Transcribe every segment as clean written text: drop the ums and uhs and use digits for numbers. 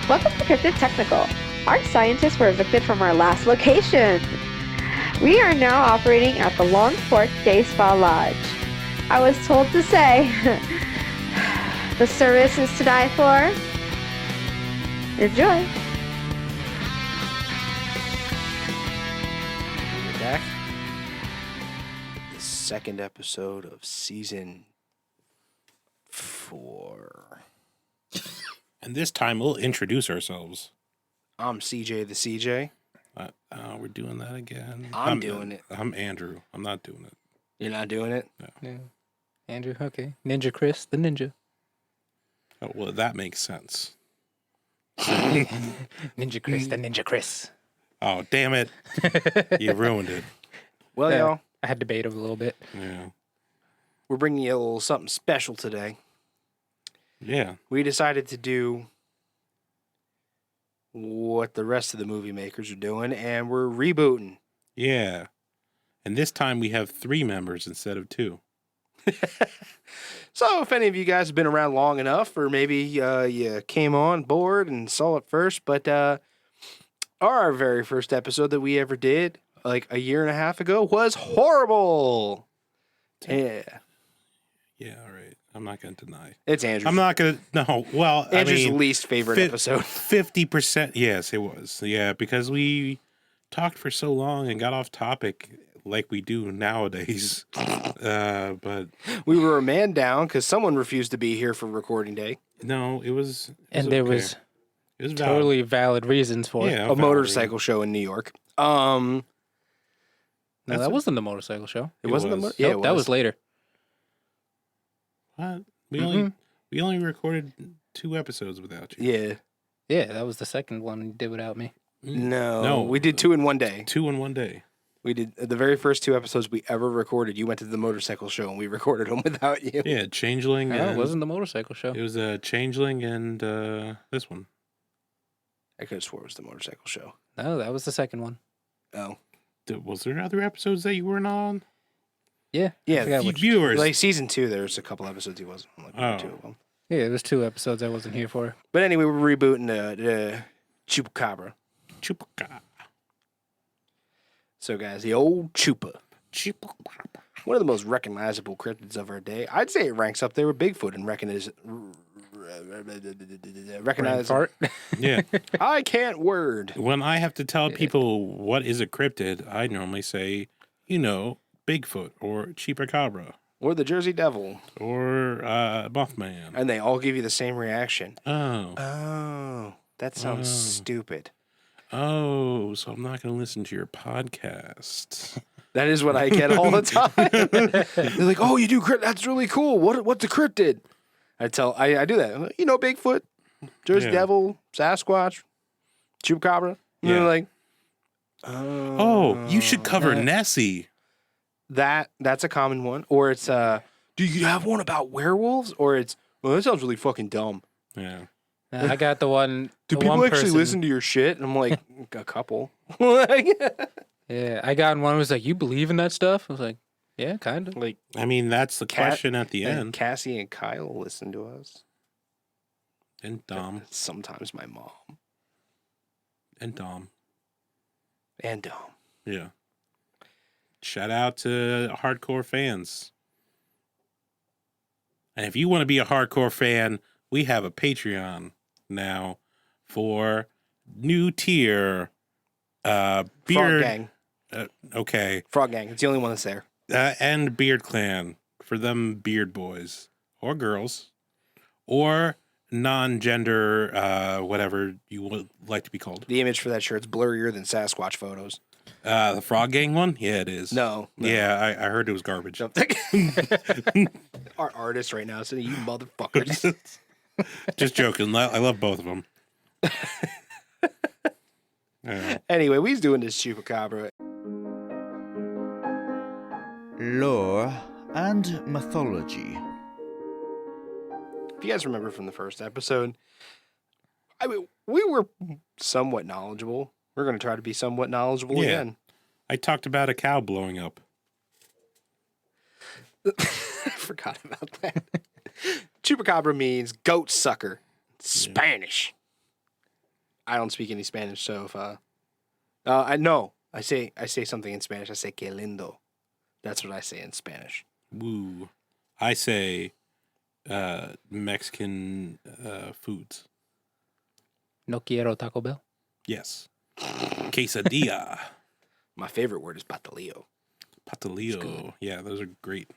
Welcome to Cryptid Technical. Our scientists were evicted from our last location. We are now operating at the Long Fork Day Spa Lodge. I was told to say, the service is to die for. Enjoy. We're back. The second episode of season 4. And this time we'll introduce ourselves. I'm CJ the CJ. We're doing that again. I'm doing it. I'm Andrew. I'm not doing it. You're not doing it? No. Andrew, okay. Ninja Chris, the ninja. Oh, well, that makes sense. Ninja Chris, the ninja Chris. Oh, damn it. You ruined it. Well, y'all, I had to debate him a little bit. Yeah. we're bringing you a little something special today. Yeah. We decided to do what the rest of the movie makers are doing, and we're rebooting. Yeah. And this time we have 3 members instead of 2. So if any of you guys have been around long enough, or maybe you came on board and saw it first, but our very first episode that we ever did, like a year and a half ago, was horrible. Yeah. Yeah, all right. I'm not going to deny. It's Andrew's. I'm not going to. No. Well, Andrew's I mean, least favorite episode. 50%. Yes, it was. Yeah, because we talked for so long and got off topic like we do nowadays. But We were a man down because someone refused to be here for recording day. no, it was. And there was It was totally valid reasons for it. Yeah, A motorcycle show in New York. No, That's that a- wasn't the motorcycle show. It wasn't was. yeah, Nope, that was later. What? We Mm-hmm. only recorded 2 episodes without you. Yeah. Yeah, that was the second one you did without me. No, we did 2 in one day. 2 in one day. We did the very first 2 episodes we ever recorded. You went to the motorcycle show and we recorded them without you. Yeah, Changeling. No, and it wasn't the motorcycle show. It was a Changeling and this one. I could have swore it was the motorcycle show. No, that was the second one. Oh. Was there other episodes that you weren't on? Yeah. Yeah, I forgot You which- viewers. Like season 2, there's a couple episodes he wasn't on, like 2 of them. Yeah, it was 2 episodes I wasn't here for. But anyway, we're rebooting the Chupacabra. Chupacabra. So guys, the old Chupa. Chupacabra. One of the most recognizable cryptids of our day. I'd say it ranks up there with Bigfoot and Brain recognize. fart. Yeah. I can't word. When I have to tell people what is a cryptid, I normally say, Bigfoot or Chupacabra Or the Jersey Devil. or Mothman. And they all give you the same reaction. Oh. Oh, that sounds Oh. stupid. Oh, so I'm not going to listen to your podcast. That is what I get all the time. They're like, "Oh, you do crypt? That's really cool. What's a cryptid?" I do that. I'm like, Bigfoot, Jersey Yeah. Devil, Sasquatch, Chupacabra. And they're Yeah. like, Oh, you should cover Nessie. That's a common one. Or it's do you have one about werewolves? Or it's, well, that sounds really fucking dumb. Yeah. I got the one. Do the people one actually person- listen to your shit? And I'm like, a couple. Yeah, I got one who was like, "You believe in that stuff?" I was like, "Yeah, kind of." Like I mean, that's the Cat- question at the and end. Cassie and Kyle listen to us. And Dom. Sometimes my mom And Dom. and Dom. Yeah. Shout out to hardcore fans. And if you want to be a hardcore fan, we have a Patreon now for new tier Frog beard. Gang. Okay. Frog Gang. It's the only one that's there. And Beard Clan for them beard boys or girls or non-gender whatever you would like to be called. The image for that shirt's blurrier than Sasquatch photos. The Frog Gang one? Yeah, it is. No. Yeah, I heard it was garbage. Our artist right now saying, "You motherfuckers." Just joking. I love both of them. Yeah. Anyway, we's doing this Chupacabra. Lore and mythology. If you guys remember from the first episode, I mean, we were somewhat knowledgeable. We're going to try to be somewhat knowledgeable Yeah. again. I talked about a cow blowing up. I forgot about that. Chupacabra means goat sucker. Spanish. I don't speak any Spanish, so if I say something in Spanish. I say que lindo. That's what I say in Spanish. Woo. I say Mexican foods. No quiero Taco Bell. Yes. Quesadilla. My favorite word is patalillo. Patalillo. Yeah, those are great.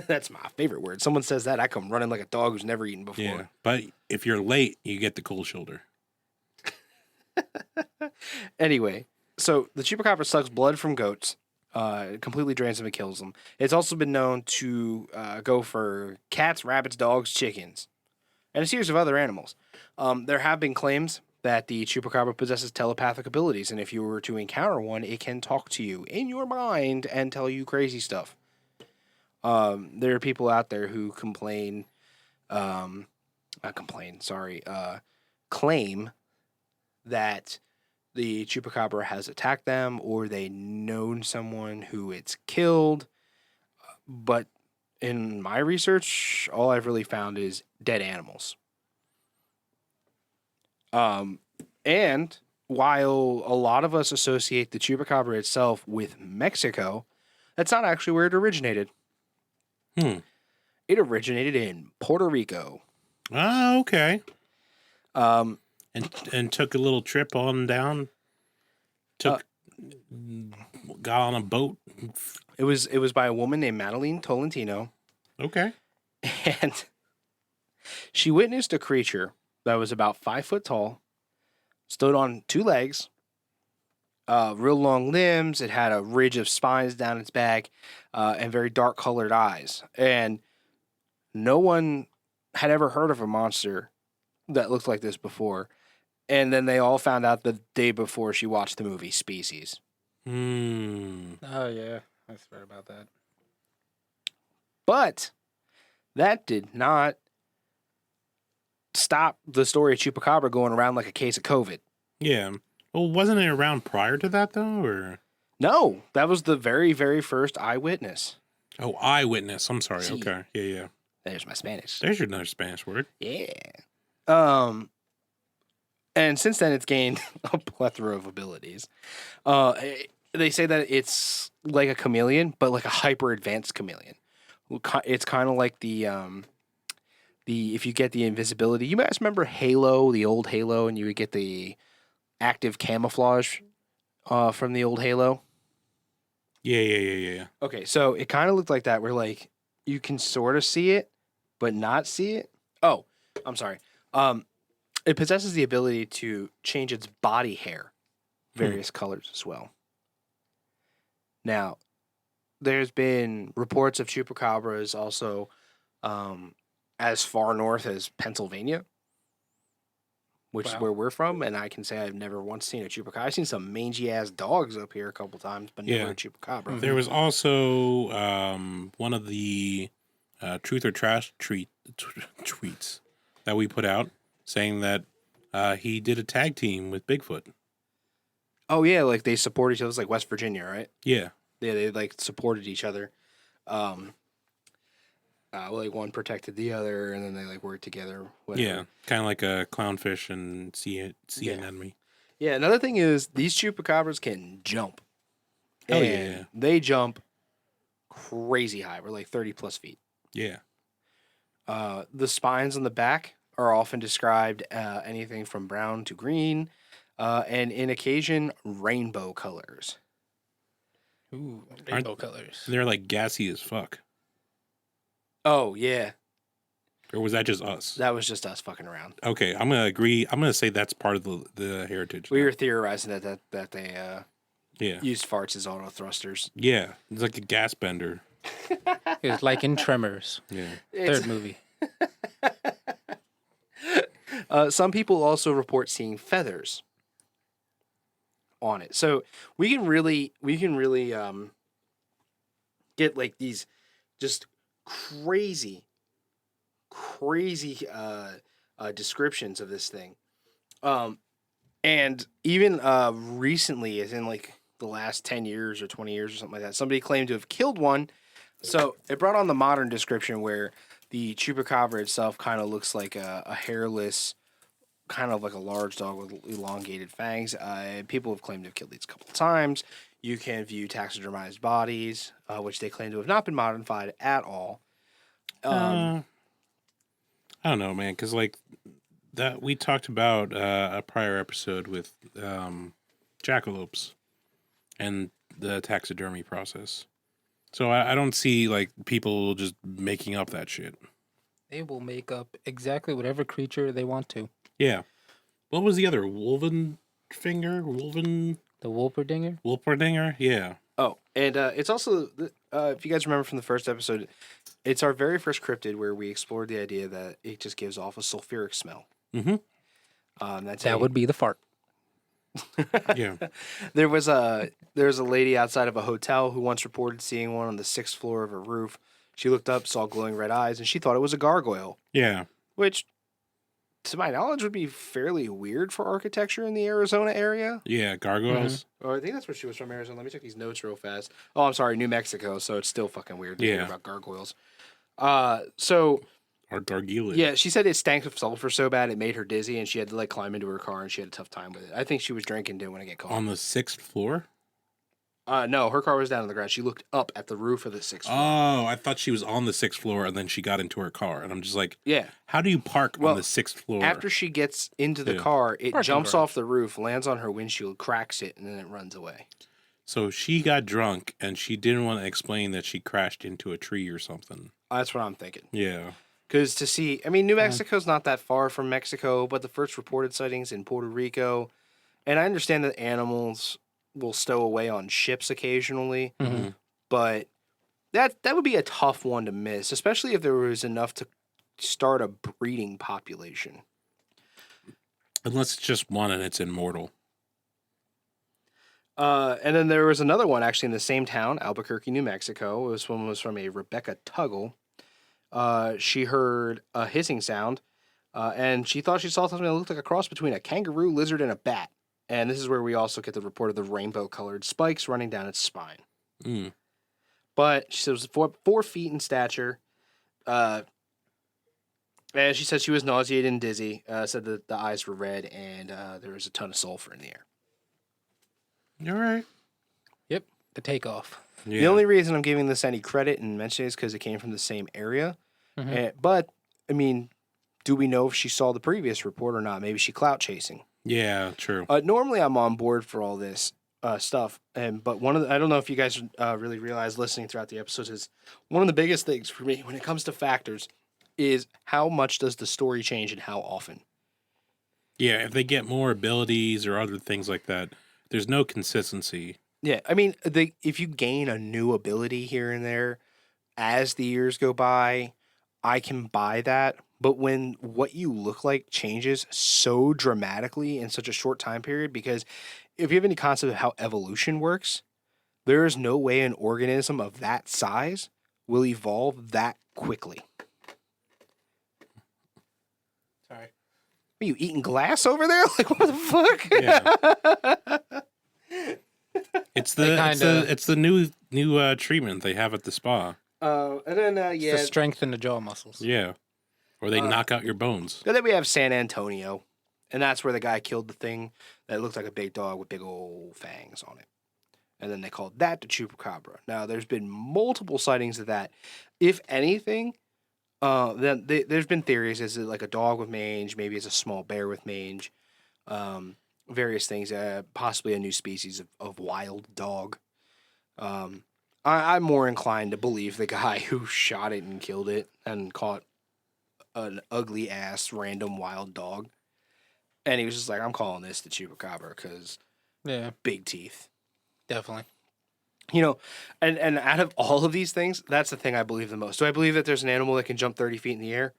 That's my favorite word. Someone says that, I come running like a dog who's never eaten before. Yeah. But if you're late, you get the cold shoulder. Anyway, so the chupacabra sucks blood from goats. It completely drains them and kills them. It's also been known to go for cats, rabbits, dogs, chickens, and a series of other animals. There have been claims that the chupacabra possesses telepathic abilities, and if you were to encounter one, it can talk to you in your mind and tell you crazy stuff. There are people out there who claim that the chupacabra has attacked them or they known someone who it's killed. But in my research, all I've really found is dead animals. And while a lot of us associate the chupacabra itself with Mexico, that's not actually where it originated. It originated in Puerto Rico. Oh, okay. And took a little trip on down. Got on a boat. It was by a woman named Madeline Tolentino. Okay. And she witnessed a creature that was about 5 foot tall, stood on 2 legs, real long limbs. It had a ridge of spines down its back, and very dark colored eyes. And no one had ever heard of a monster that looked like this before. And then they all found out the day before she watched the movie Species. Oh yeah, I heard about that. But that did not stop the story of Chupacabra going around like a case of COVID. Yeah. Well, wasn't it around prior to that, though? Or No, that was the very, very first eyewitness. Oh, eyewitness. I'm sorry. See. Okay. Yeah. There's my Spanish. There's your another Spanish word. Yeah. And since then, it's gained a plethora of abilities. They say that it's like a chameleon, but like a hyper advanced chameleon. It's kind of like the if you get the invisibility. You guys remember Halo, the old Halo, and you would get the active camouflage from the old Halo. Yeah. Okay, so it kind of looked like that, where like you can sort of see it, but not see it. Oh, I'm sorry. It possesses the ability to change its body hair, various colors as well. Now, there's been reports of chupacabras also as far north as Pennsylvania, which is where we're from, and I can say I've never once seen a chupacabra. I've seen some mangy-ass dogs up here a couple times, but never a chupacabra. There was also one of the Truth or Trash tweets that we put out saying that he did a tag team with Bigfoot. Oh, yeah, like they support each other. It's like West Virginia, right? Yeah. Yeah, they like supported each other. Like one protected the other, and then they like worked together. Whatever. Yeah, kind of like a clownfish and sea anemone. Yeah, another thing is these chupacabras can jump. Oh, and yeah. They jump crazy high. We're like 30 plus feet. Yeah. The spines on the back are often described anything from brown to green, and in occasion, rainbow colors. Ooh, rainbow colors. They're like gassy as fuck. Oh, yeah. Or was that just us? That was just us fucking around. Okay, I'm going to agree. I'm going to say that's part of the heritage. We now. were theorizing that they used farts as auto thrusters. Yeah, it's like a gas bender. It's like in Tremors. Yeah. Third movie. Some people also report seeing feathers on it. So we can really get like these just crazy descriptions of this thing. And even recently, as in like the last 10 years or 20 years or something like that, somebody claimed to have killed one. So it brought on the modern description where the chupacabra itself kind of looks like a hairless kind of like a large dog with elongated fangs. People have claimed to have killed these a couple of times. You can view taxidermized bodies, which they claim to have not been modified at all. I don't know, man, because like that we talked about a prior episode with jackalopes and the taxidermy process. So I don't see like people just making up that shit. They will make up exactly whatever creature they want to. Yeah. What was the other? Wolven finger? The Wolperdinger? Wolperdinger? Yeah. Oh, and it's also, if you guys remember from the first episode, it's our very first cryptid where we explored the idea that it just gives off a sulfuric smell. Mm-hmm. That would be the fart. Yeah. There was a lady outside of a hotel who once reported seeing one on the 6th floor of her roof. She looked up, saw glowing red eyes, and she thought it was a gargoyle, Yeah. which, to my knowledge, would be fairly weird for architecture in the Arizona area. Yeah. Gargoyles. Oh, I think that's where she was from, Arizona. Let me check these notes real fast. Oh, I'm sorry, New Mexico, so it's still fucking weird to hear Yeah. about gargoyles. So Or gargulid. yeah, she said it stank of sulfur so bad it made her dizzy, and she had to like climb into her car, and she had a tough time with it. I think she was drinking, didn't want to get caught. On the 6th floor? No, her car was down on the ground. She looked up at the roof of the 6th floor. Oh, I thought she was on the 6th floor and then she got into her car. And I'm just like, Yeah. how do you park Well, on the 6th floor? After she gets into the Yeah. car, it Parking jumps garage. off the roof, lands on her windshield, cracks it, and then it runs away. So she got drunk and she didn't want to explain that she crashed into a tree or something. That's what I'm thinking. Yeah. Because to see, I mean, New Mexico's not that far from Mexico, but the first reported sightings in Puerto Rico, and I understand that animals will stow away on ships occasionally, Mm-hmm. but that would be a tough one to miss, especially if there was enough to start a breeding population. Unless it's just one and it's immortal. And then there was another one actually in the same town, Albuquerque, New Mexico. This one was from a Rebecca Tuggle. She heard a hissing sound, and she thought she saw something that looked like a cross between a kangaroo, lizard, and a bat. And this is where we also get the report of the rainbow-colored spikes running down its spine. Mm. But she said it was 4 feet in stature. And she said she was nauseated and dizzy. Said that the eyes were red, and there was a ton of sulfur in the air. All right. Yep. The takeoff. Yeah. The only reason I'm giving this any credit and mentioning it is because it came from the same area. Mhm. But, I mean, do we know if she saw the previous report or not? Maybe she clout chasing. Yeah, true. Normally, I'm on board for all this stuff, but I don't know if you guys really realize listening throughout the episodes is one of the biggest things for me when it comes to factors is how much does the story change and how often. Yeah, if they get more abilities or other things like that, there's no consistency. Yeah, I mean, if you gain a new ability here and there as the years go by, I can buy that. But when what you look like changes so dramatically in such a short time period, because if you have any concept of how evolution works, there is no way an organism of that size will evolve that quickly. Sorry. Are you eating glass over there? Like, what the fuck? Yeah. It's the new treatment they have at the spa. And then, It's to strengthen the jaw muscles. Yeah. Or they knock out your bones. And then we have San Antonio, and that's where the guy killed the thing that looked like a big dog with big old fangs on it. And then they called that the Chupacabra. Now, there's been multiple sightings of that. If anything, then there's been theories. Is it like a dog with mange? Maybe it's a small bear with mange. Various things. Possibly a new species of wild dog. I'm more inclined to believe the guy who shot it and killed it and caught an ugly ass random wild dog, and he was just like, "I'm calling this the Chupacabra because Yeah, big teeth." definitely. You know, and out of all of these things, that's the thing I believe the most. Do I believe that there's an animal that can jump 30 feet in the air?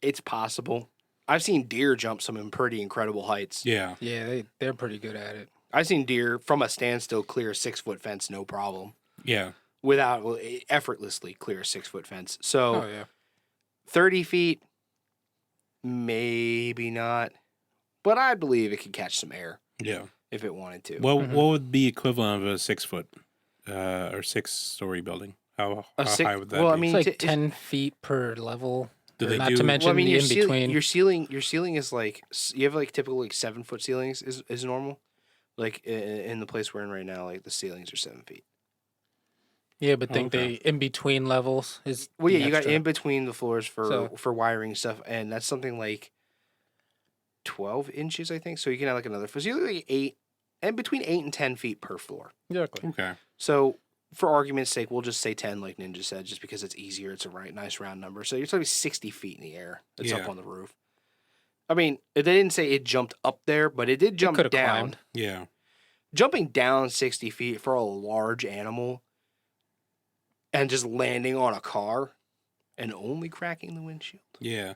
It's possible. I've seen deer jump some pretty incredible heights. Yeah. Yeah, they're pretty good at it. I've seen deer from a standstill clear a 6-foot fence, no problem, Yeah. effortlessly clear a 6-foot fence. So. Oh yeah. 30 feet, maybe not. But I believe it could catch some air Yeah. if it wanted to. What would be equivalent of a 6-foot or 6-story building? How high would that well, be? I mean, It's like t- 10 feet per level. Do they Not do? to mention Well, I mean, the in-between. your ceiling is like you have like typical like 7 foot ceilings is normal. Like in the place we're in right now, like the ceilings are 7 feet. Yeah, but think Okay. the in-between levels is Well, yeah, the you got extra. in between the floors So- for wiring stuff, and that's something like 12 inches, I think. So you can have like another. So you like 8, and between 8 and 10 feet per floor. Exactly. Okay. So for argument's sake, we'll just say 10, like Ninja said, just because it's easier. It's a nice round number. So you're talking 60 feet in the air. It's Yeah. up on the roof. I mean, they didn't say it jumped up there, but it did jump could've down. climbed. Yeah. Jumping down 60 feet for a large animal and just landing on a car and only cracking the windshield. Yeah.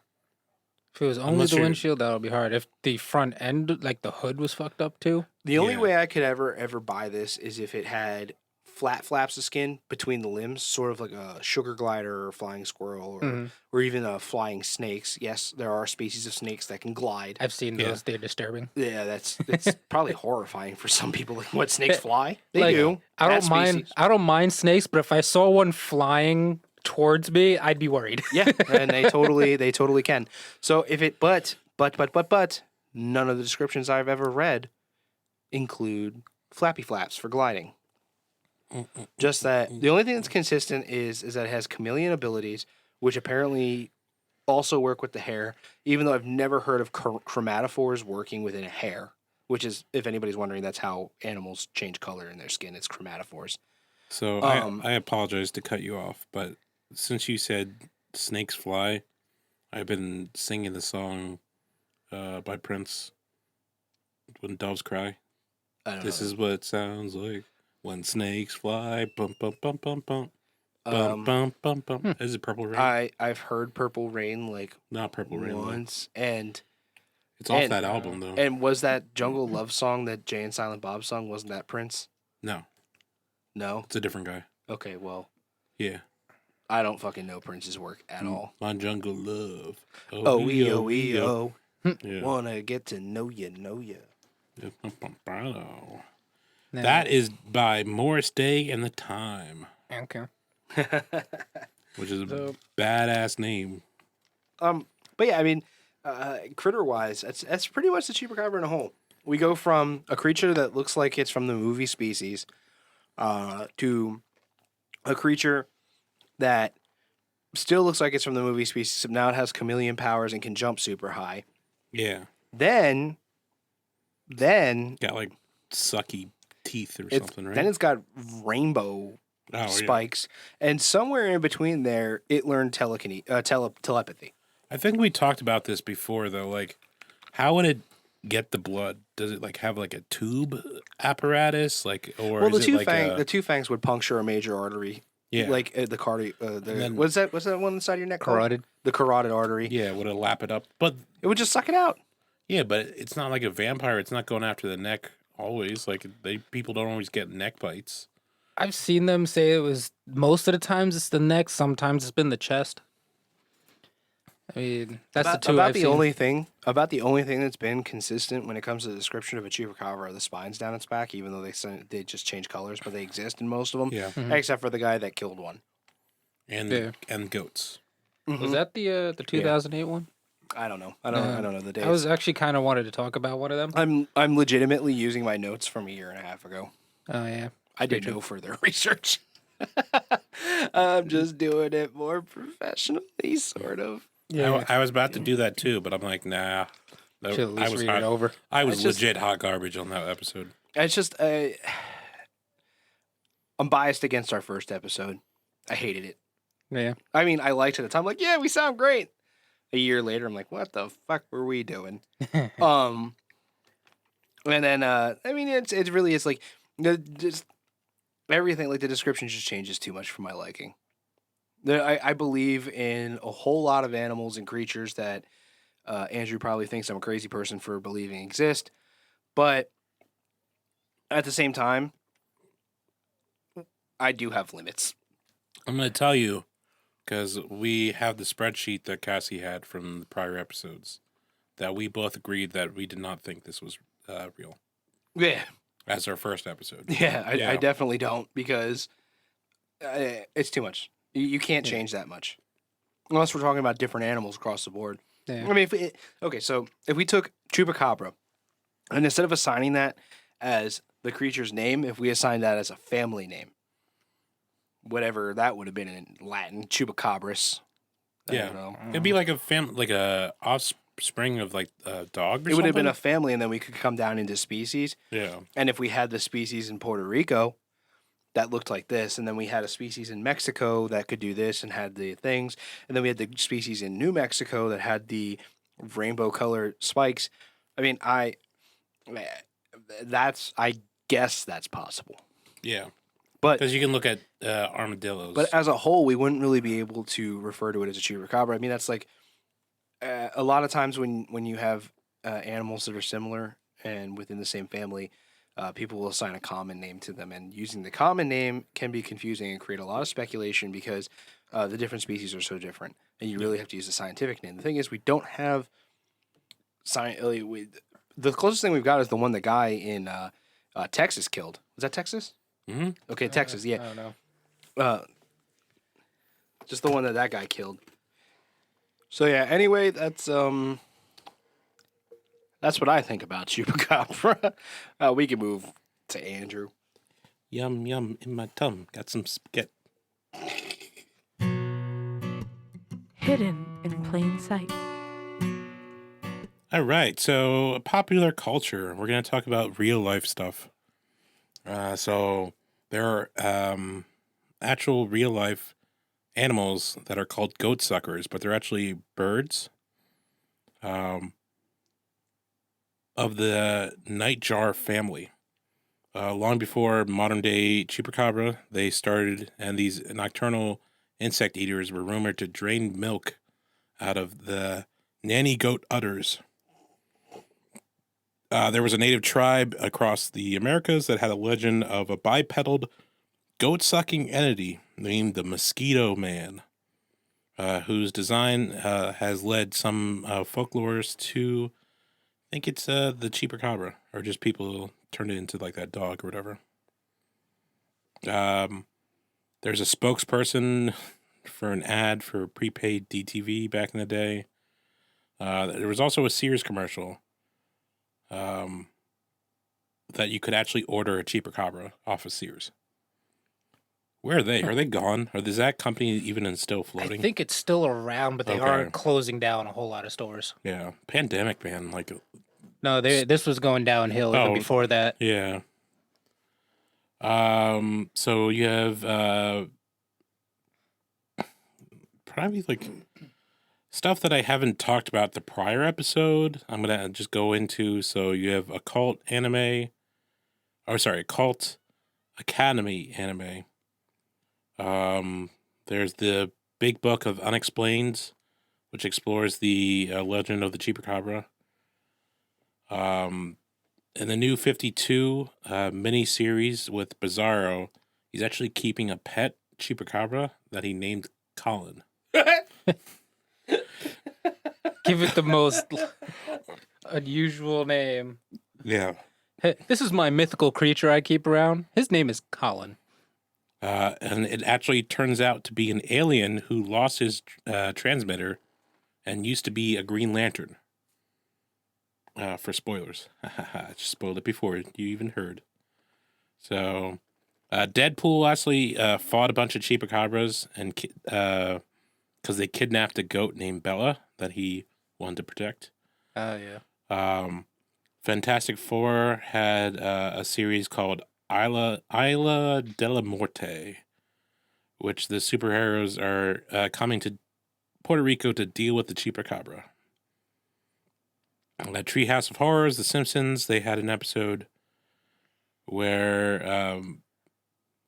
If it was only Unless the you're- windshield, that would be hard. If the front end, like the hood, was fucked up too. The only Yeah. way I could ever buy this is if it had flat flaps of skin between the limbs, sort of like a sugar glider or flying squirrel or, Mhm. or even flying snakes. Yes, there are species of snakes that can glide. I've seen Yeah. those. They're disturbing. Yeah, that's probably horrifying for some people. Like, what, snakes fly? They Like, do. I That don't mind. species. I don't mind snakes, but if I saw one flying towards me, I'd be worried. Yeah, and they totally can. So if it but none of the descriptions I've ever read include flappy flaps for gliding. Just that the only thing that's consistent is that it has chameleon abilities, which apparently also work with the hair. Even though I've never heard of chromatophores working within a hair, which is, if anybody's wondering, that's how animals change color in their skin. It's chromatophores. So I apologize to cut you off, but since you said snakes fly, I've been singing the song by Prince, When Doves Cry. I don't This know. is what it sounds like when snakes fly. Bum bum bum bum bum. Bum Um, bum bum bum. Is it Purple Rain? I've heard Purple Rain like Not Purple Rain. though. once, and It's off and- that album though. and was that Jungle Love song that Jay and Silent Bob song? Wasn't that Prince? No, No. it's a different guy. Okay, well, Yeah. I don't fucking know Prince's work at all. My Jungle Love. Oh, E-O. Yeah. Wanna get to know you, know you. Now- That is by Morris Day and the Time, okay. which is a So- badass name. But yeah, I mean, critter wise, that's pretty much the Chupacabra in a whole. We go from a creature that looks like it's from the movie Species, to a creature that still looks like it's from the movie Species, except now it has chameleon powers and can jump super high. Yeah. Then Got like sucky teeth or it's something, right? then it's got rainbow Oh, yeah. spikes, and somewhere in between there, it learned telepathy. I think we talked about this before, though. Like, how would it get the blood? Does it like have like a tube apparatus, like, or Well, is it like the two fangs would puncture a major artery, yeah, like the cardi. then- What's that one on the side of your neck called? Carotid. The carotid artery. yeah, would it lap it up? But It would just suck it out. yeah, but it's not like a vampire. It's not going after the neck always. Like people don't always get neck bites. I've seen them say it was most of the times it's the neck, sometimes it's been the chest. I mean, that's About, the two about I've the seen. only thing that's been consistent when it comes to the description of a chupacabra are the spines down its back, even though they just change colors, but they exist in most of them, Yeah, except for the guy that killed one. and Yeah. and goats. Was that the 2008 one? I don't know. I don't know the dates. I was actually kind of wanted to talk about one of them. I'm legitimately using my notes from a year and a half ago. Oh yeah. I did no further research. I'm just doing it more professionally, sort of. I was about to do that too, but I'm like, nah. Should at I least was read hot. it over. I was It's just- legit hot garbage on that episode. It's just I'm biased against our first episode. I hated it. Yeah. I mean, I liked it at the time. Like, yeah, we sound great. A year later, I'm like, what the fuck were we doing? And then I mean, it's really like just everything. Like the description just changes too much for my liking. I believe in a whole lot of animals and creatures that Andrew probably thinks I'm a crazy person for believing exist, but at the same time, I do have limits. I'm going to tell you, because we have the spreadsheet that Cassie had from the prior episodes, that we both agreed that we did not think this was real Yeah. as our first episode. Yeah, I Yeah. definitely don't because it's too much. You can't change that much. Unless we're talking about different animals across the board. Yeah. I mean, so if we took Chupacabra, and instead of assigning that as the creature's name, if we assigned that as a family name, whatever that would have been in Latin, Chupacabras. I Yeah. don't know. It'd be like a offspring of like a dog or It would have been a something. family, and then we could come down into species. Yeah. And if we had the species in Puerto Rico that looked like this, and then we had a species in Mexico that could do this and had the things, and then we had the species in New Mexico that had the rainbow colored spikes. I mean, I guess that's possible. Yeah. But Because you can look at armadillos. But as a whole, we wouldn't really be able to refer to it as a chupacabra. I mean, that's like a lot of times when you have animals that are similar and within the same family, people will assign a common name to them. And using the common name can be confusing and create a lot of speculation because the different species are so different. And you really have to use a scientific name. The thing is, we don't have the closest thing we've got is the one the guy in Texas killed. Was that Texas? Mm-hmm. Okay, Texas, yeah. I don't know. Just the one that guy killed. So yeah. Anyway, that's what I think about Chupacabra. We can move to Andrew. Yum, yum in my tum. Got some spaghetti. Hidden in plain sight. All right. So, popular culture. We're going to talk about real life stuff. So, there are actual real life animals that are called goat suckers, but they're actually birds. Of the nightjar family. Long before modern day chupacabra, they started, and these nocturnal insect eaters were rumored to drain milk out of the nanny goat udders. There was a native tribe across the Americas that had a legend of a bipedal goat-sucking entity named the Mosquito Man, whose design has led some folklorists to think it's the chupacabra, or just people turned it into like that dog or whatever. There's a spokesperson for an ad for prepaid DTV back in the day. There was also a Sears commercial that you could actually order a chupacabra off of Sears. Where are they? Are they gone? Or is that company even still floating? I think it's still around, but they Okay. are closing down a whole lot of stores. Yeah. Pandemic, man. Like, No, this was going downhill even Oh. before that. yeah. So you have probably like stuff that I haven't talked about the prior episode. I'm gonna just go into. So you have occult anime. Oh, sorry, occult academy anime. There's the Big Book of Unexplained, which explores the legend of the chupacabra. In the new 52 mini series with Bizarro, he's actually keeping a pet chupacabra that he named Colin. Give it the most unusual name. Yeah. Hey, this is my mythical creature I keep around. His name is Colin. And it actually turns out to be an alien who lost his transmitter and used to be a Green Lantern. For spoilers. I just spoiled it before you even heard. So, Deadpool actually fought a bunch of chupacabras and because they kidnapped a goat named Bella that he wanted to protect. Oh, yeah. Fantastic Four had a series called Isla de la Muerte, which the superheroes are coming to Puerto Rico to deal with the chupacabra. Treehouse of Horrors, The Simpsons, they had an episode where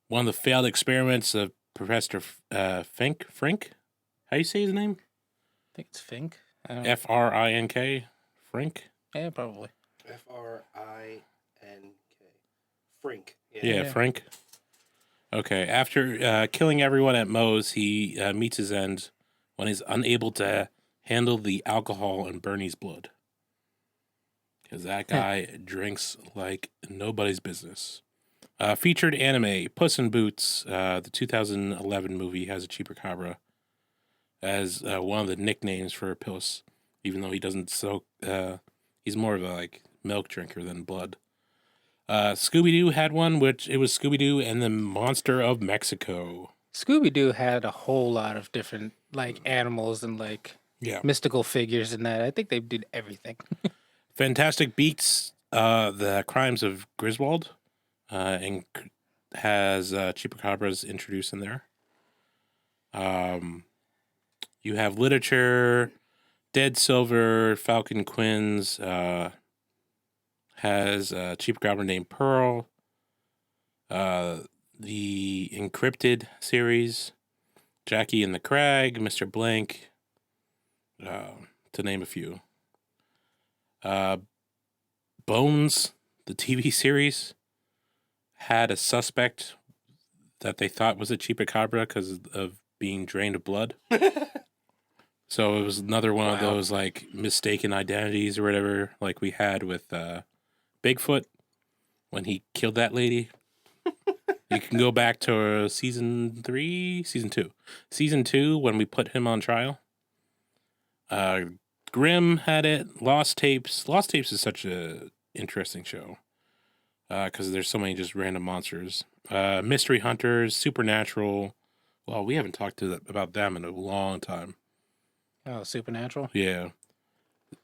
one of the failed experiments of Professor Frink, how do you say his name? I think it's Fink. I don't- Frink, Frink? Yeah, probably. Frink. Frink. Yeah, Frank. Okay, after killing everyone at Moe's, he meets his end when he's unable to handle the alcohol in Bernie's blood. Because that guy drinks like nobody's business. Featured anime, Puss in Boots, the 2011 movie, has a chupacabra. as one of the nicknames for Puss, even though he doesn't soak. He's more of a like milk drinker than blood. Scooby-Doo had one, which it was Scooby-Doo and the Monster of Mexico. Scooby-Doo had a whole lot of different like animals and like Yeah. mystical figures in that. I think they did everything. Fantastic Beasts, the Crimes of Griswold, and has Chupacabras introduced in there. You have literature, Dead Silver, Falcon Quinns, has a Chupacabra named Pearl. The Encrypted series, Jackie and the Crag, Mr. Blank, to name a few. Bones, the TV series, had a suspect that they thought was a Chupacabra because of being drained of blood. So it was another one of those like mistaken identities or whatever, like we had with Bigfoot when he killed that lady. You can go back to season 2 when we put him on trial. Grimm had it. Lost Tapes is such a interesting show because there's so many just random monsters. Mystery Hunters, Supernatural. Well, we haven't talked about them in a long time. Oh, Supernatural. Yeah.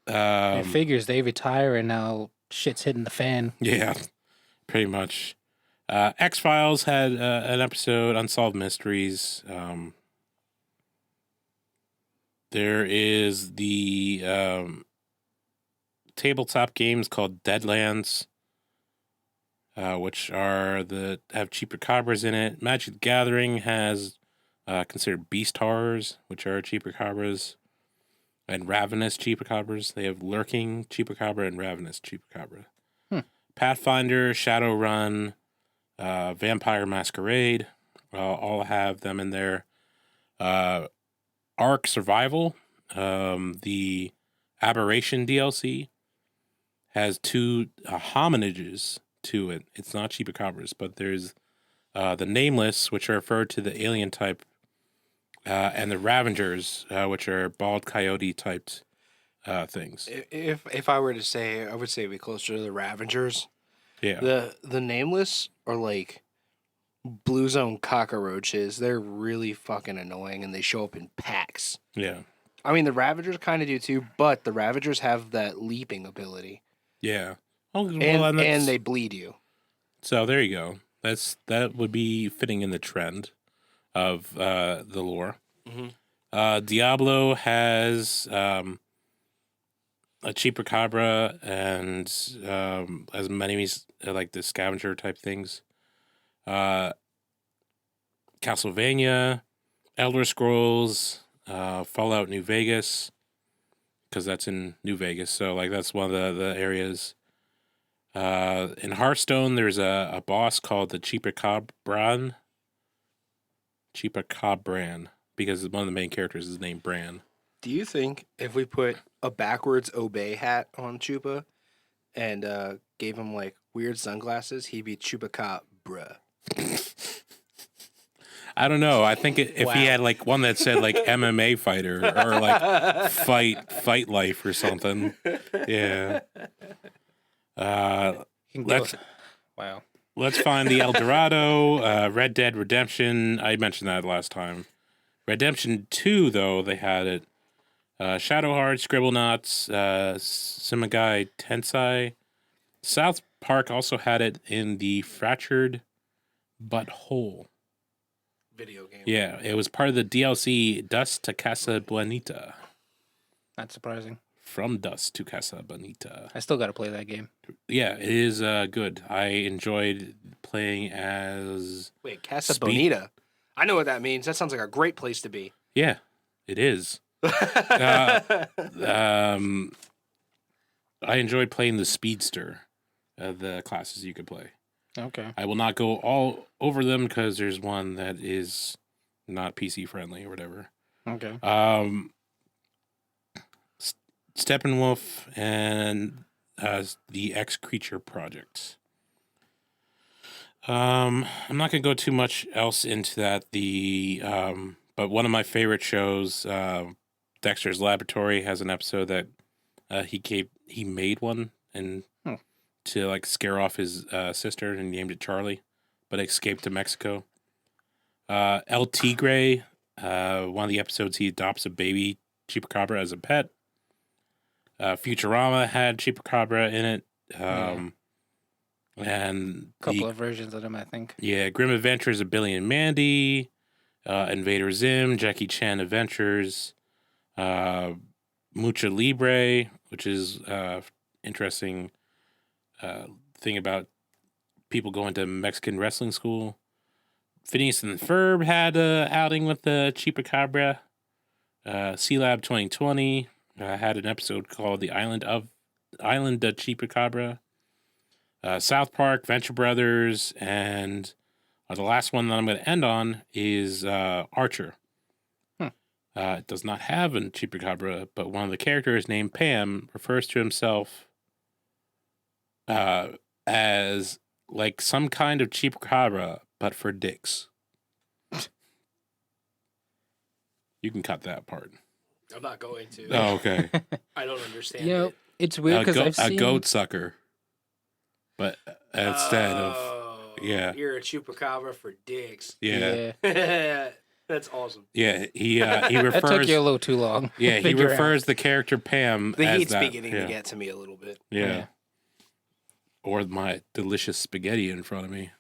It figures they retire and now shit's hitting the fan. Yeah, pretty much. X-Files had an episode, Unsolved Mysteries. There is the tabletop games called Deadlands, which have Chupacabras in it. Magic the Gathering has considered Beast Horrors, which are Chupacabras, and Ravenous Chupacabras. They have Lurking Chupacabra and Ravenous Chupacabra. Pathfinder, Shadowrun, Vampire Masquerade, all have them in there. Ark Survival, the Aberration DLC, has 2 hominages to it. It's not Chupacabras, but there's the Nameless, which are referred to the alien type, and the Ravengers, which are bald coyote typed things. If I were to say, I would say we closer to the Ravengers. Yeah. The Nameless are like blue zone cockroaches. They're really fucking annoying, and they show up in packs. Yeah. I mean, the Ravagers kind of do too, but the Ravagers have that leaping ability. Yeah. Oh, well, and they bleed you. So there you go. That would be fitting in the trend of the lore. Mm-hmm. Diablo has a Chupacabra and as many like the scavenger type things. Castlevania, Elder Scrolls, Fallout New Vegas, because that's in New Vegas. So like that's one of the areas. In Hearthstone, there's a boss called the Chupacabran, because one of the main characters is named Bran. Do you think if we put a backwards obey hat on Chupa and gave him like weird sunglasses, he'd be Chupacabra? I don't know. I think if he had like one that said like MMA fighter or like fight life or something. Yeah. Let's find the El Dorado, Red Dead Redemption. I mentioned that last time. Redemption 2, though, they had it. Shadowheart, Scribblenauts, Simigai Tensei. South Park also had it in the Fractured But Whole video game. Yeah, it was part of the DLC Dust to Casa Bonita. Not surprising. From Dust to Casa Bonita. I still got to play that game. Yeah, it is good. I enjoyed playing as... Wait, Casa Bonita? I know what that means. That sounds like a great place to be. Yeah, it is. I enjoyed playing the Speedster, the classes you could play. Okay. I will not go all over them because there's one that is not PC friendly or whatever. Okay. Steppenwolf and the X Creature Project. I'm not going to go too much else into that. The But one of my favorite shows, Dexter's Laboratory, has an episode that he made one and to like scare off his sister and named it Charlie, but escaped to Mexico. El Tigre, one of the episodes he adopts a baby Chupacabra as a pet. Futurama had Chupacabra in it. And A couple of versions of them, I think. Yeah, Grim Adventures of Billy and Mandy, Invader Zim, Jackie Chan Adventures, Mucha Libre, which is interesting thing about people going to Mexican wrestling school. Phineas and Ferb had a outing with the Chupacabra. C-Lab 2020 had an episode called The Island of Chupacabra. South Park, Venture Brothers, and the last one that I'm going to end on is Archer. It does not have a Chupacabra, but one of the characters named Pam refers to himself as like some kind of Chupacabra, but for dicks. You can cut that part. I'm not going to. Oh, okay. I don't understand You know, it. it's weird because I've seen a goat sucker, but instead of yeah, you're a Chupacabra for dicks. yeah. That's awesome. Yeah, he refers. That took you a little too long. Yeah, he refers the character Pam. The as heat's that. beginning to get to me a little bit. Yeah. Or my delicious spaghetti in front of me.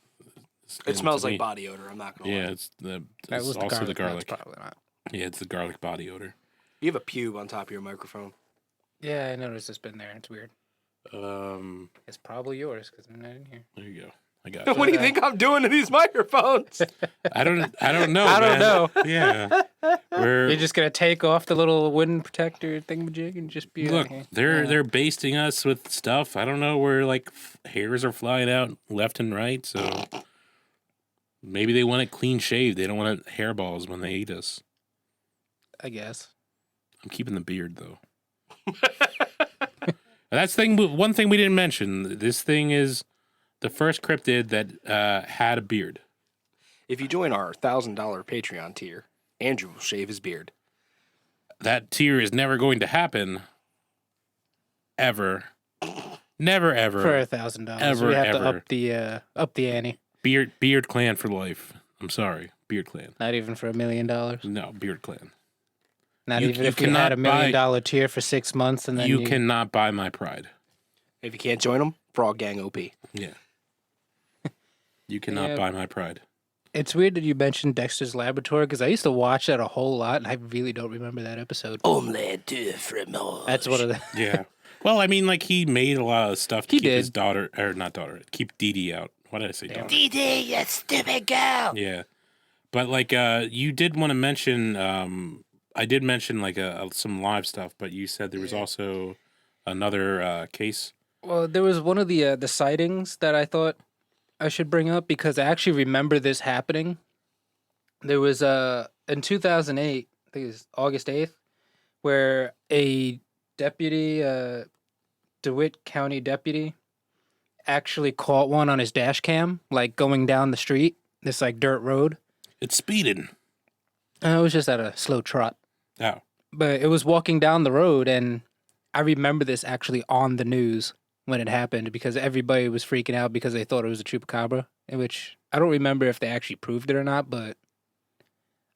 It smells like body odor. I'm not gonna lie. Yeah, it's That also was the garlic. garlic. That's probably not. Yeah, it's the garlic body odor. You have a pube on top of your microphone. Yeah, I noticed it's been there. It's weird. Um, It's probably yours because I'm not in here. there you go. I got it. What do you think I'm doing to these microphones? I don't know. I don't man. know. Yeah, You're just gonna take off the little wooden protector thingamajig and just be look. like, They're basting us with stuff. I don't know where like hairs are flying out left and right. So maybe they want it clean shaved. They don't want it hairballs when they eat us. I guess. I'm keeping the beard though. That's one thing we didn't mention. This thing is the first cryptid that had a beard. If you join our $1,000 Patreon tier, Andrew will shave his beard. That tier is never going to happen. Ever. Never ever. For $1,000, Ever, we have ever. to up the ante. Beard clan for life. I'm sorry. Beard clan. Not even for $1 million. No, beard clan. Not You- even you if you had cannot $1 million tier for 6 months and then You cannot buy my pride. If you can't join them, Frog Gang OP. Yeah. You cannot Yeah. buy my pride. It's weird that you mentioned Dexter's Laboratory because I used to watch that a whole lot and I really don't remember that episode. Omelette de fromage. That's one of the. Yeah. Well, I mean, like, he made a lot of stuff to He keep his did. daughter, or not daughter, keep Dee Dee out. Why did I say daughter? Dee Dee, you stupid girl. Yeah. But, like, you did want to mention, I did mention, like, some live stuff, but you said there was also another case. Well, there was one of the sightings that I thought I should bring up because I actually remember this happening. There was in 2008, I think it was August 8th, where a deputy, DeWitt County deputy, actually caught one on his dash cam, like going down the street, this like dirt road. It's speeding. It was just at a slow trot, Oh. but it was walking down the road, and I remember this actually on the news when it happened because everybody was freaking out because they thought it was a chupacabra, in which I don't remember if they actually proved it or not, but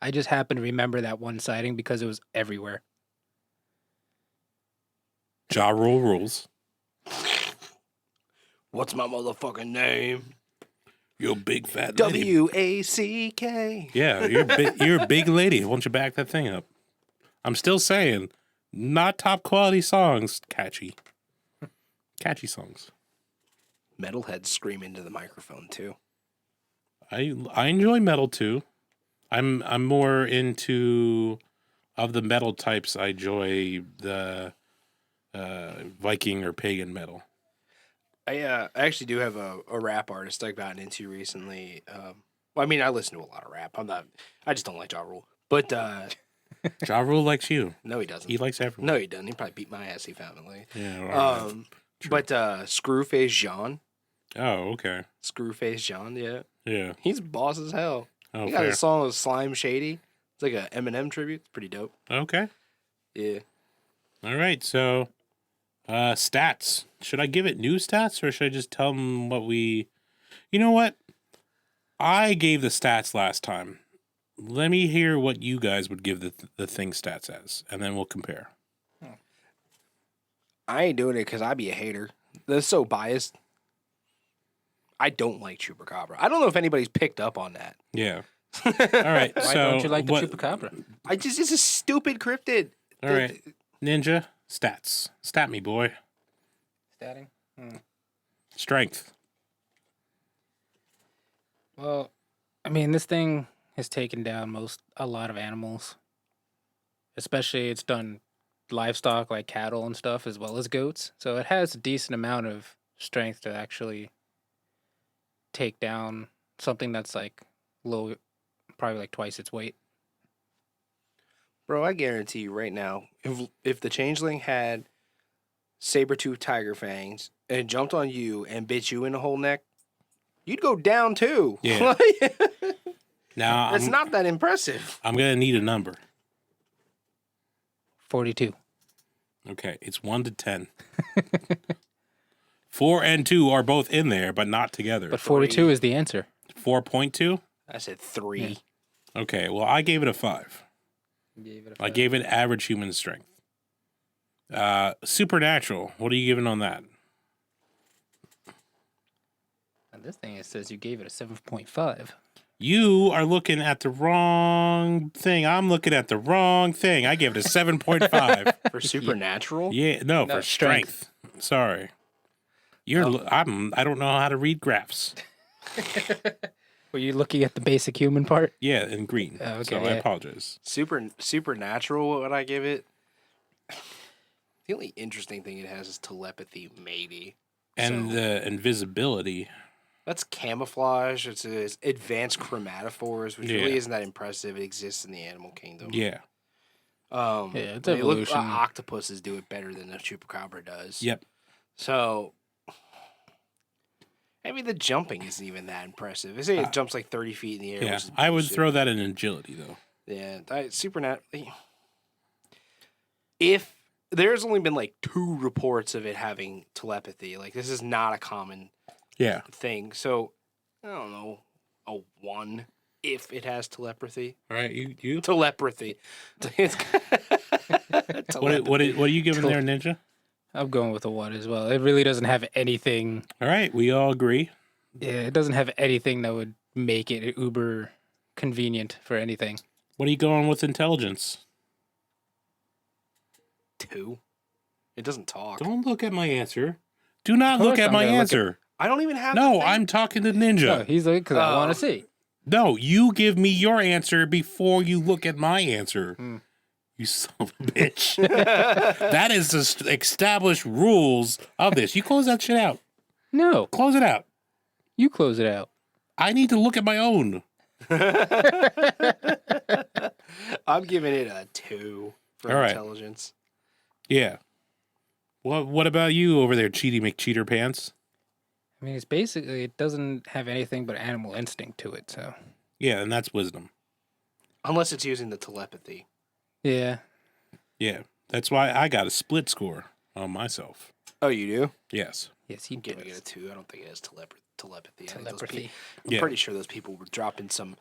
I just happen to remember that one sighting because it was everywhere. Ja Rule rules. What's my motherfucking name? You're a big fat lady. WACK. Yeah, you're a big lady. Why don't you back that thing up? I'm still saying, not top quality songs. Catchy songs. Metalheads scream into the microphone too. I enjoy metal too. I'm more into of the metal types. I enjoy the Viking or pagan metal. I actually do have a rap artist I've gotten into recently. Well, I mean, I listen to a lot of rap. I just don't like Ja Rule. But Ja Rule likes you. no, he doesn't. He likes everyone. No, he doesn't. He probably beat my ass. He found it late. Yeah. True. But Screwface Jean, Oh, okay. Screwface Jean, yeah, Yeah. he's boss as hell. Oh, He got fair. a song with Slime Shady. It's like a Eminem tribute. It's pretty dope. Okay. Yeah. All right. So, stats. Should I give it new stats or should I just tell them what we? You know what? I gave the stats last time. Let me hear what you guys would give the thing stats as, and then we'll compare. I ain't doing it because I be a hater. That's so biased. I don't like Chupacabra. I don't know if anybody's picked up on that. Yeah. All right. Why so don't you like the what- Chupacabra? It's a stupid cryptid. All right. Ninja, stats. Stat me, boy. Statting? Strength. Well, I mean, this thing has taken down a lot of animals. Especially it's done livestock like cattle and stuff as well as goats. So it has a decent amount of strength to actually take down something that's like low, probably like twice its weight. Bro, I guarantee you right now, if the changeling had saber-toothed tiger fangs and jumped on you and bit you in the whole neck, you'd go down too. Yeah. Now It's not that impressive. I'm gonna need a number. 42. Okay, it's 1 to 10. 4 and 2 are both in there, but not together. But 42 is the answer. 4.2. I said 3. Yeah. Okay, well I gave it a 5. I gave it average human strength. Supernatural. What are you giving on that? And this thing, it says you gave it a 7.5. You are looking at the wrong thing. I'm looking at the wrong thing. I gave it a 7.5. For supernatural? Yeah, no, No, for strength. Sorry. I don't know how to read graphs. Were you looking at the basic human part? Yeah, in green. Oh, okay, So I yeah. apologize. Supernatural, what would I give it? The only interesting thing it has is telepathy, maybe. And So- the invisibility. That's camouflage. It's advanced chromatophores, which Yeah. really isn't that impressive. It exists in the animal kingdom. Yeah. Yeah, it's I mean, look, evolution. octopuses do it better than the chupacabra does. Yep. So, I mean, the jumping isn't even that impressive. They say it jumps like 30 feet in the air. Yeah. Which is I would bullshit. throw that in agility, though. Yeah, supernatural. If there's only been like 2 reports of it having telepathy, like this is not a common Yeah. thing. So, I don't know, a 1 if it has telepathy. All right. You? Telepathy. It's What are you giving there, Ninja? I'm going with a 1 as well. It really doesn't have anything. All right. We all agree. Yeah, it doesn't have anything that would make it uber convenient for anything. What are you going with intelligence? 2. It doesn't talk. Don't look at my answer. Do not Of look course at I'm my gonna look answer. I don't even have. No, the thing. I'm talking to No, Ninja. he's like, because I want Oh. to see. No, you give me your answer before you look at my answer. Hmm. You son of a bitch. That is the established rules of this. You close that shit out. No, Close it out. you close it out. I need to look at my own. I'm giving it a 2 for All right. intelligence. Yeah. What about you over there, Cheaty McCheater Pants? I mean, it's basically, it doesn't have anything but animal instinct to it, so. Yeah, and that's wisdom. Unless it's using the telepathy. Yeah. Yeah. That's why I got a split score on myself. Oh, you do? Yes. Yes, he I'm giving it does. a 2. I don't think it has telepathy. I think those Telepathy. I'm Yeah. pretty sure those people were dropping some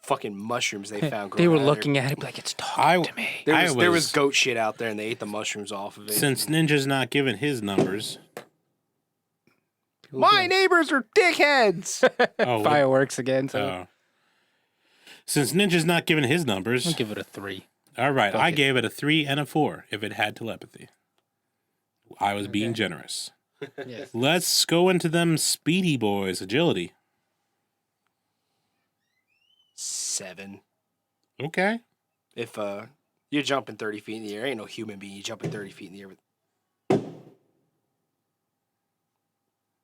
fucking mushrooms they found. They were growing out of looking at it like, it's talking I- to me. There I was, there was- was goat shit out there, and they ate the mushrooms off of it. Since Ninja's not giving his numbers. My neighbors are dickheads. Oh, what- Fireworks again, so oh. Since Ninja's not giving his I'll numbers. give it a 3. All right, Fuck I it. gave it a 3 and a 4 if it had telepathy. I was being Okay. generous. Yes. Let's go into them speedy boys. Agility. 7. Okay. If you're jumping 30 feet in the air, ain't no human being jumping 30 feet in the air.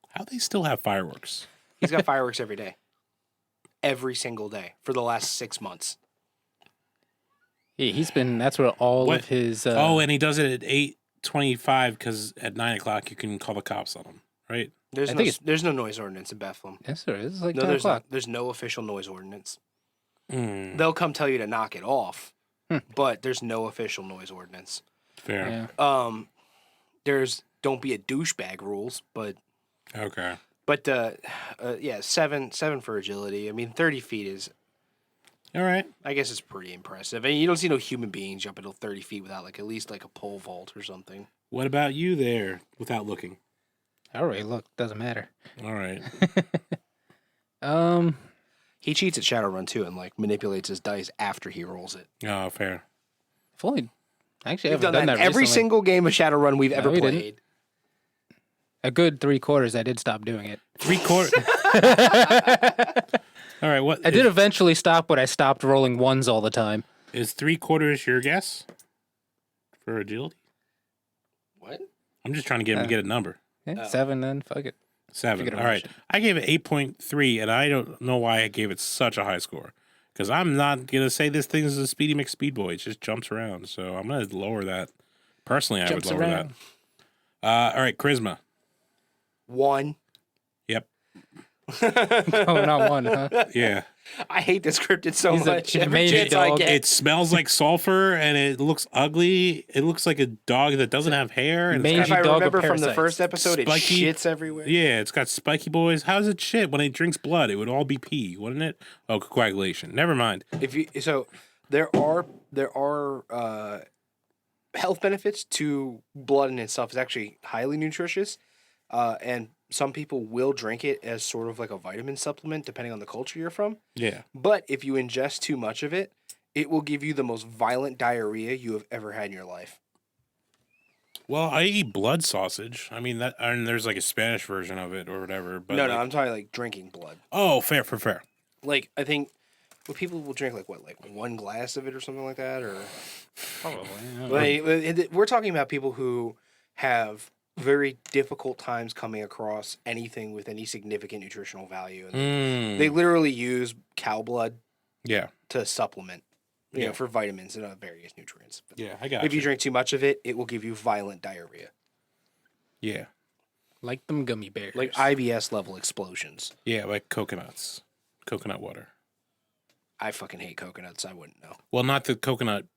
How they still have fireworks? He's got fireworks every day. Every single day for the last 6 months. Yeah, that's where all What? of his. And he does it at 8:25 because at 9:00 you can call the cops on him, right? There's I no think it's- there's no noise ordinance in Bethlehem. Yes, sir. It's like No, 10 there's o'clock. not. There's no official noise ordinance. they'll come tell you to knock it off, Hmm. but there's no official noise ordinance. Fair. Yeah. There's don't be a douchebag rules, but Okay. yeah, seven for agility. I mean, 30 feet is, All right. I guess, it's pretty impressive. And you don't see no human being jump into 30 feet without like at least like a pole vault or something. What about you there without looking? All right, look, doesn't matter. All right. He cheats at Shadowrun too and like manipulates his dice after he rolls it. Oh, fair. If only, actually, I We've haven't done done that in every recently. single game of Shadowrun we've ever we didn't. played. A good 3/4, I did stop doing it. 3/4. All right. What I did eventually stop, but I stopped rolling ones all the time. is 3/4 your guess for agility? What? I'm just trying to get him to get a number. Yeah, 7, then fuck it. 7. Figure it All out. right. I gave it 8.3, and I don't know why I gave it such a high score. Because I'm not going to say this thing is a Speedy McSpeed boy. It just jumps around. So I'm going to lower that. Personally, I would Jumps lower around. that. All right. Charisma. 1. Yep. Oh, not 1, huh? Yeah. I hate this cryptid so He's a much. Every mangy chance I dog. get. It smells like sulfur, and it looks ugly. It looks like a dog that doesn't have hair. And it's Mangy If I dog of remember from the parasites. first episode, it Spiky- shits everywhere. yeah, it's got spiky boys. How's it shit? When it drinks blood, it would all be pee, wouldn't it? Oh, coagulation. Never mind. There are health benefits to blood in itself. It's actually highly nutritious, and some people will drink it as sort of like a vitamin supplement, depending on the culture you're from. Yeah. But if you ingest too much of it, it will give you the most violent diarrhea you have ever had in your life. Well, I eat blood sausage. I mean that, and there's like a Spanish version of it or whatever. But No, like, I'm talking like drinking blood. Oh, fair. Like I think, well, people will drink like 1 glass of it or something like that, or Probably. we're talking about people who have very difficult times coming across anything with any significant nutritional value, and they literally use cow blood Yeah. to supplement, you Yeah. know, for vitamins and various nutrients. But Yeah, I got if you drink too much of it, it will give you violent diarrhea, Yeah. Like them gummy bears. like IBS level explosions. Yeah, like coconuts. Coconut water. I fucking hate coconuts. I wouldn't know. Well, not the coconut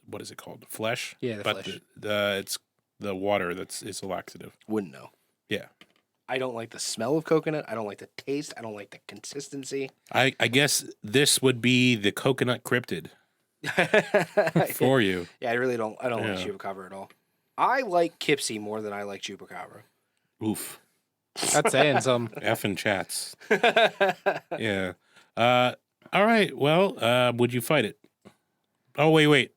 what is it called? Flesh? Yeah, the but flesh. It's the water it's a laxative. Wouldn't know. Yeah. I don't like the smell of coconut. I don't like the taste. I don't like the consistency. I guess this would be the coconut cryptid for you. Yeah, I really don't. I don't like Yeah. Chupacabra at all. I like Kipsy more than I like Chupacabra. Oof. That's saying some. Effing chats. Yeah. All right. Well, would you fight it? Oh, wait.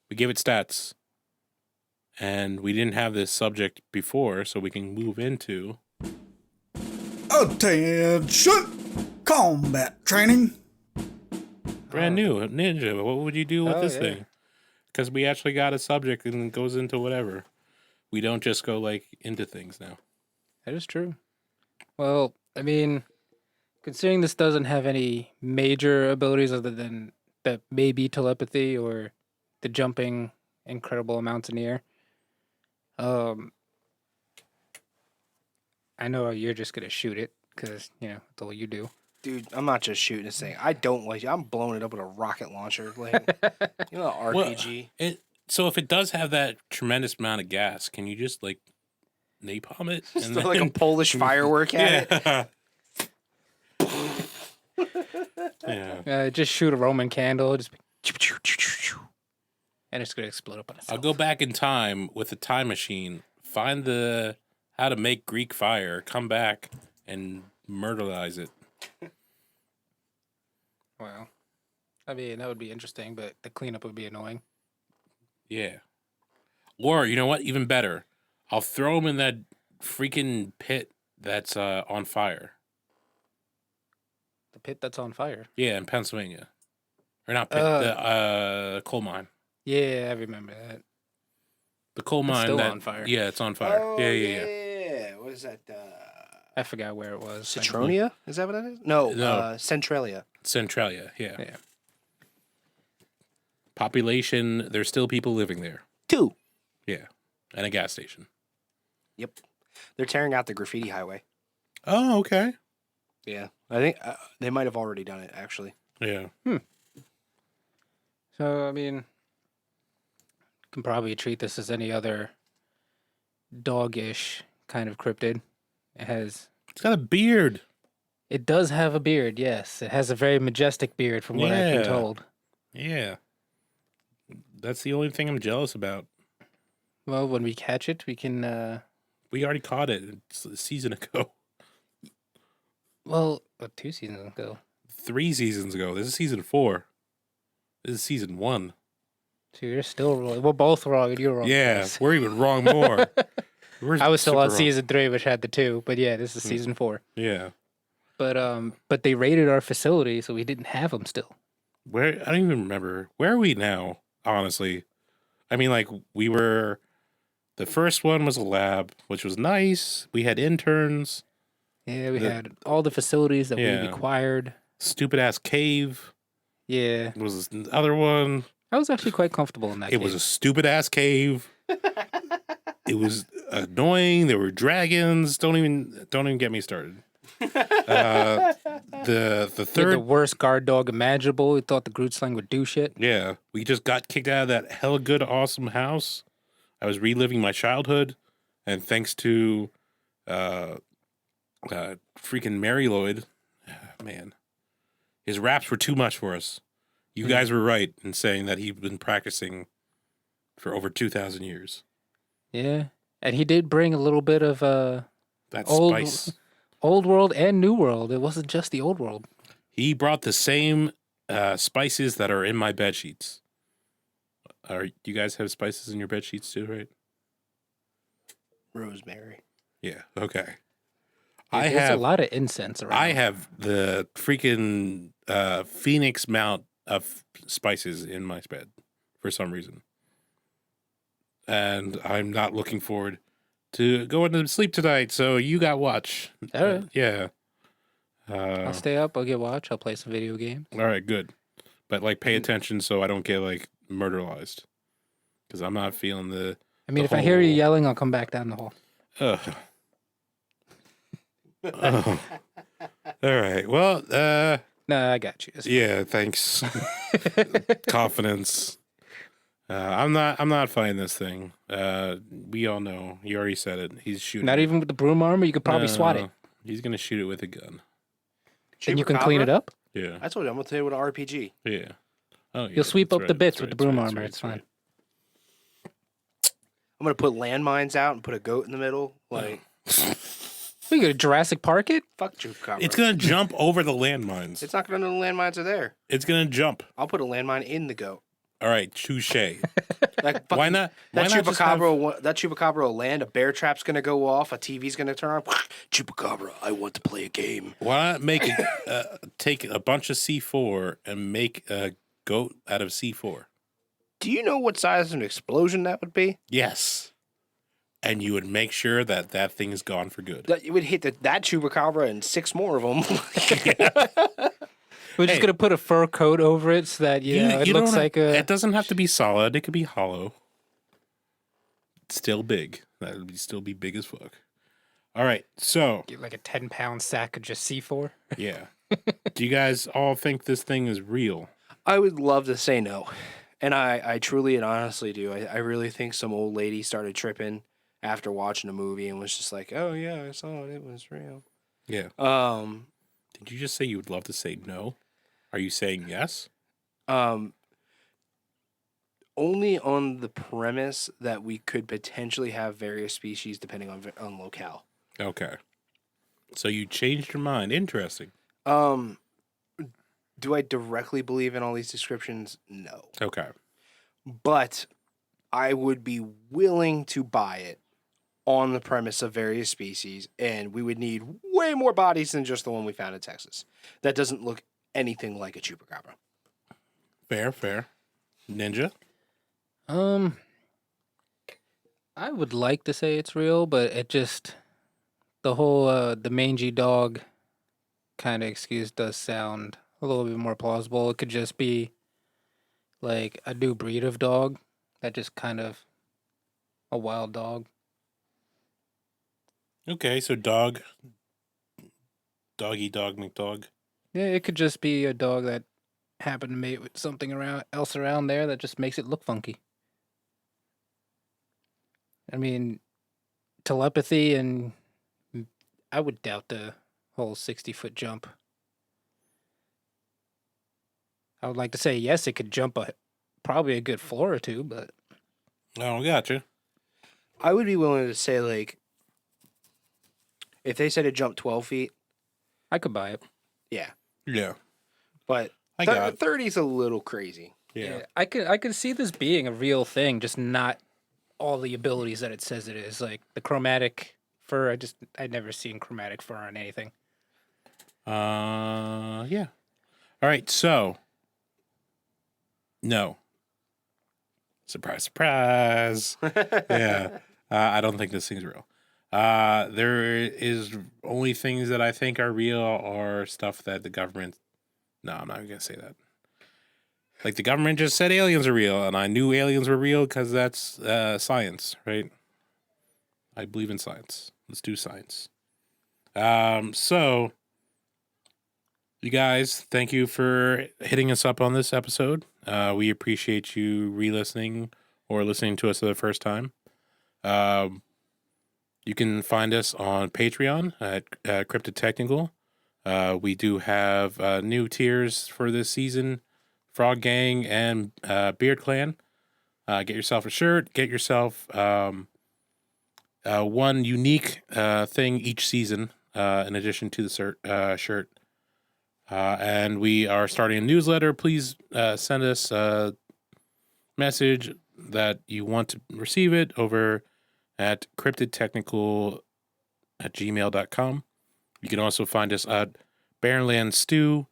We gave it stats. And we didn't have this subject before, so we can move into... Attention! Combat training. Brand new. Ninja, what would you do with Oh, this yeah. thing? Because we actually got a subject and it goes into whatever. We don't just go, like, into things now. That is true. Well, I mean, considering this doesn't have any major abilities other than that maybe telepathy or the jumping incredible amounts in the air. I know you're just gonna shoot it because that's all you do. Dude, I'm not just shooting this thing. I don't like it. I'm blowing it up with a rocket launcher. Like, RPG. So if it does have that tremendous amount of gas, can you just, like, napalm it? Just like a Polish firework at it. Yeah. Just shoot a Roman candle, just and it's gonna explode up on itself. I'll go back in time with a time machine, find how to make Greek fire, come back and murderize it. Well, I mean that would be interesting, but the cleanup would be annoying. Yeah. Or, you know what? Even better. I'll throw him in that freaking pit that's on fire. The pit that's on fire. Yeah, in Pennsylvania. Or not pit, the coal mine. Yeah, I remember that. The coal mine. still on fire. Yeah, it's on fire. Oh, yeah. What is that? I forgot where it was. Citronia? Is that what that is? No, No. Centralia. Centralia, yeah. Yeah. Population, there's still people living there. 2. Yeah. And a gas station. Yep. They're tearing out the graffiti highway. Oh, okay. Yeah. I think they might have already done it, actually. Yeah. So, I mean, can probably treat this as any other dog-ish kind of cryptid. It's got a beard. It does have a beard, yes. It has a very majestic beard from what I've been Yeah. told. Yeah. That's the only thing I'm jealous about. Well, when we catch it, we can, We already caught it a season ago. 2 seasons ago. 3 seasons ago. This is season 4. This is season 1. So you're still wrong. We're both wrong, and you're wrong. Yeah, Chris. we're even wrong more. I was still on super wrong. season 3, which had the 2, but yeah, this is season 4. Yeah. But they raided our facility, so we didn't have them still. Where I don't even remember. Where are we now? Honestly, I mean, like we were. The first one was a lab, which was nice. We had interns. Yeah, we had all the facilities that we Yeah. required. Stupid ass cave Yeah, was the other one. I was actually quite comfortable in that. It was a stupid ass cave. It was annoying. There were dragons. Don't even get me started. The the third. worst guard dog imaginable. We thought the Groot slang would do shit. Yeah, we just got kicked out of that hella good, awesome house. I was reliving my childhood, and thanks to freaking Mary Lloyd, man, his raps were too much for us. You guys were right in saying that he'd been practicing for over 2,000 years. Yeah, and he did bring a little bit of That Old- spice. old world and new world. It wasn't just the old world. He brought the same spices that are in my bed sheets. You guys have spices in your bed sheets too, right? Rosemary. Yeah. Okay. There's a lot of incense around. I have the freaking Phoenix Mount of spices in my bed for some reason. And I'm not looking forward to going to sleep tonight, so you got watch. All right. Yeah. I'll stay up. I'll get watch. I'll play some video games. All right, good. But like pay attention so I don't get like murderized. Because I'm not feeling the I mean, The if I hear you whole- yelling, I'll come back down the hall. Ugh. Oh. All right. Well, No, I got you. It's yeah, thanks. Confidence. I'm not fighting this thing. We all know. You already said it. He's shooting. not even with the broom armor. You could probably swat it, No, He's gonna shoot it with a gun. and you can clean it up. Yeah. I told you I'm gonna tell you with an RPG. Yeah. Oh, yeah. You'll sweep that's up the right, bits that's with the right, broom that's armor. right, It's that's fine. I'm gonna put landmines out and put a goat in the middle. Like We go to Jurassic Park it. fuck Chupacabra. It's gonna jump over the landmines. It's not gonna know the landmines are there. It's gonna jump. I'll put a landmine in the goat. All right, touche. Like, Why not? That Why not just have- Chupacabra will land. A bear trap's gonna go off. A TV's gonna turn on. Chupacabra, I want to play a game. Why not make take a bunch of C4 and make a goat out of C4? Do you know what size of an explosion that would be? Yes. And you would make sure that that thing is gone for good. That it would hit that Chupacabra and 6 more of them. We're just Hey. gonna put a fur coat over it so that it looks don't- like a. It doesn't have to be solid. It could be hollow. It's still big. That would still be big as fuck. All right. So Get like a 10-pound sack of just C4. yeah. Do you guys all think this thing is real? I would love to say no. And I truly and honestly do. I really think some old lady started tripping after watching a movie and was just like, oh yeah, I saw it. It was real. Yeah. Did you just say you would love to say no? Are you saying yes? Only on the premise that we could potentially have various species depending on locale. Okay. So you changed your mind. Interesting. Do I directly believe in all these descriptions? No. Okay. But I would be willing to buy it on the premise of various species, and we would need way more bodies than just the one we found in Texas. That doesn't look anything like a chupacabra. Fair. Ninja? I would like to say it's real, but it just the whole the mangy dog kind of excuse does sound a little bit more plausible. It could just be like a new breed of dog that just kind of a wild dog. Okay, so dog. Doggy dog McDog. Yeah, it could just be a dog that happen to mate with something else around there that just makes it look funky. I mean, telepathy, and I would doubt the whole 60-foot jump. I would like to say yes, it could jump probably a good floor or two, but Oh, gotcha. I would be willing to say, like, if they said it jumped 12 feet, I could buy it. yeah. Yeah. But I got 30 is a little crazy. Yeah. I could see this being a real thing, just not all the abilities that it says it is. Like the chromatic fur, I'd never seen chromatic fur on anything. Yeah. All right, so no. Surprise, surprise. Yeah. I don't think this thing's real. There is only things that I think are real or stuff that the government. No, I'm not going to say that. Like the government just said aliens are real, and I knew aliens were real because that's science, right? I believe in science. Let's do science. So, you guys, thank you for hitting us up on this episode. We appreciate you re-listening or listening to us for the first time. You can find us on Patreon at Cryptid Technical. We do have new tiers for this season. Frog Gang and Beard Clan. Get yourself a shirt. Get yourself one unique thing each season in addition to the shirt. And we are starting a newsletter. Please send us a message that you want to receive it over at cryptidtechnical@gmail.com. You can also find us at Barrenland Stew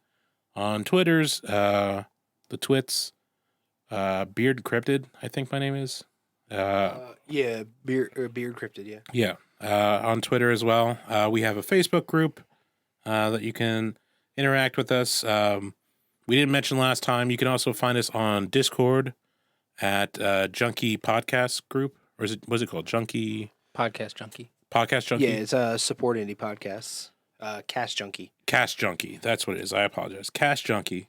on Twitters. The twits, Beard Cryptid, I think my name is. Yeah, Beard Cryptid, yeah. Yeah, on Twitter as well. We have a Facebook group that you can interact with us. We didn't mention last time. You can also find us on Discord at Junkie Podcast Group, or was it called Junkie Podcast Junkie? Podcast Junkie? Yeah, it's Support Indie Podcasts. Cast Junkie. Cast Junkie. That's what it is. I apologize. Cast Junkie.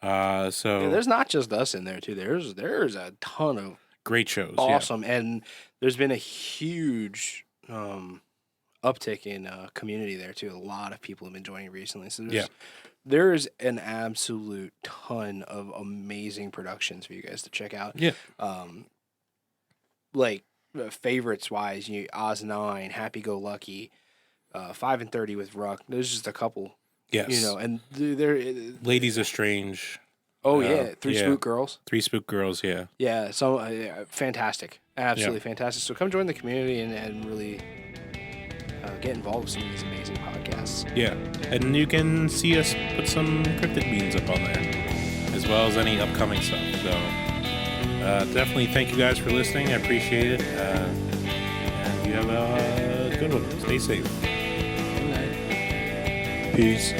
So Yeah, there's not just us in there too. There's a ton of great shows. awesome, and there's been a huge uptick in community there too. A lot of people have been joining recently. So there's an absolute ton of amazing productions for you guys to check out. Yeah. Like favorites wise, Oz 9, Happy Go Lucky, 5 and 30 with Ruck. There's just a couple. Yes. And they're Ladies Are Strange. Oh yeah, Three Spook Girls. Three Spook Girls, yeah. Yeah, so fantastic, absolutely fantastic. So come join the community and really get involved with some of these amazing podcasts. Yeah, and you can see us put some cryptid memes up on there, as well as any upcoming stuff. So definitely thank you guys for listening. I appreciate it. And you have a good one. Stay safe. Good night. Peace.